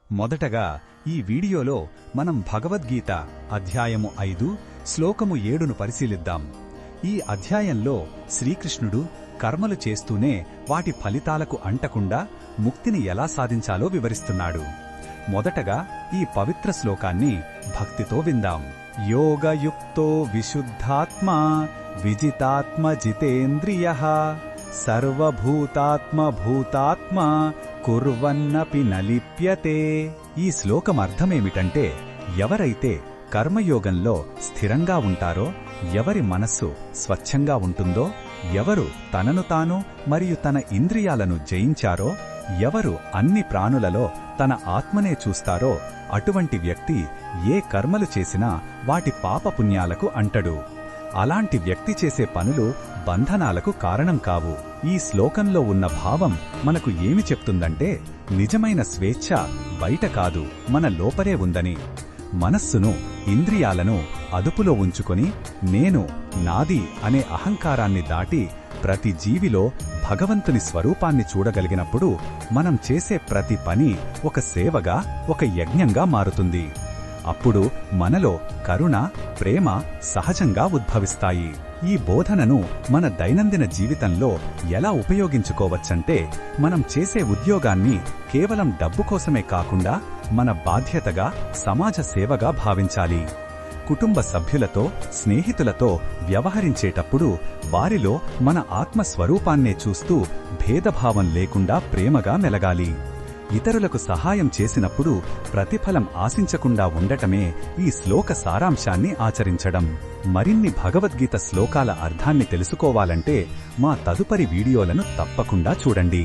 మొదటగా ఈ వీడియోలో మనం భగవద్గీత అధ్యాయము 5 శ్లోకము 7ను పరిశీలిద్దాం. ఈ అధ్యాయంలో శ్రీకృష్ణుడు కర్మలు చేస్తూనే వాటి ఫలితాలకు అంటకుండా ముక్తిని ఎలా సాధించాలో వివరిస్తున్నాడు. మొదటగా ఈ పవిత్ర శ్లోకాన్ని భక్తితో విందాం. యోగయుక్తో విశుద్ధాత్మా విజితాత్మ జితేంద్రియః సర్వభూతాత్మ భూతాత్మా కుర్వన్నపి నలిప్యతే. ఈ శ్లోకం అర్థమేమిటంటే, ఎవరైతే కర్మయోగంలో స్థిరంగా ఉంటారో, ఎవరి మనస్సు స్వచ్ఛంగా ఉంటుందో, ఎవరు తనను తాను మరియు తన ఇంద్రియాలను జయించారో, ఎవరు అన్ని ప్రాణులలో తన ఆత్మనే చూస్తారో, అటువంటి వ్యక్తి ఏ కర్మలు చేసినా వాటి పాపపుణ్యాలకు అంటడు. అలాంటి వ్యక్తి చేసే పనులు బంధనాలకు కారణం కావు. ఈ శ్లోకంలో ఉన్న భావం మనకు ఏమి చెప్తుందంటే, నిజమైన స్వేచ్ఛ బయట కాదు, మన లోపలే ఉందని. మనస్సును, ఇంద్రియాలను అదుపులో ఉంచుకొని నేను, నాది అనే అహంకారాన్ని దాటి ప్రతి జీవిలో భగవంతుని స్వరూపాన్ని చూడగలిగినప్పుడు మనం చేసే ప్రతి పని ఒక సేవగా, ఒక యజ్ఞంగా మారుతుంది. అప్పుడు మనలో కరుణ, ప్రేమ సహజంగా ఉద్భవిస్తాయి. ఈ బోధనను మన దైనందిన జీవితంలో ఎలా ఉపయోగించుకోవచ్చంటే, మనం చేసే ఉద్యోగాన్ని కేవలం డబ్బు కోసమే కాకుండా మన బాధ్యతగా, సమాజ సేవగా భావించాలి. కుటుంబ సభ్యులతో, స్నేహితులతో వ్యవహరించేటప్పుడు వారిలో మన ఆత్మస్వరూపాన్నే చూస్తూ భేదభావం లేకుండా ప్రేమగా మెలగాలి. ఇతరులకు సహాయం చేసినప్పుడు ప్రతిఫలం ఆశించకుండా ఉండటమే ఈ శ్లోక సారాంశాన్ని ఆచరించడం. మరిన్ని భగవద్గీత శ్లోకాల అర్థాన్ని తెలుసుకోవాలంటే మా తదుపరి వీడియోలను తప్పకుండా చూడండి.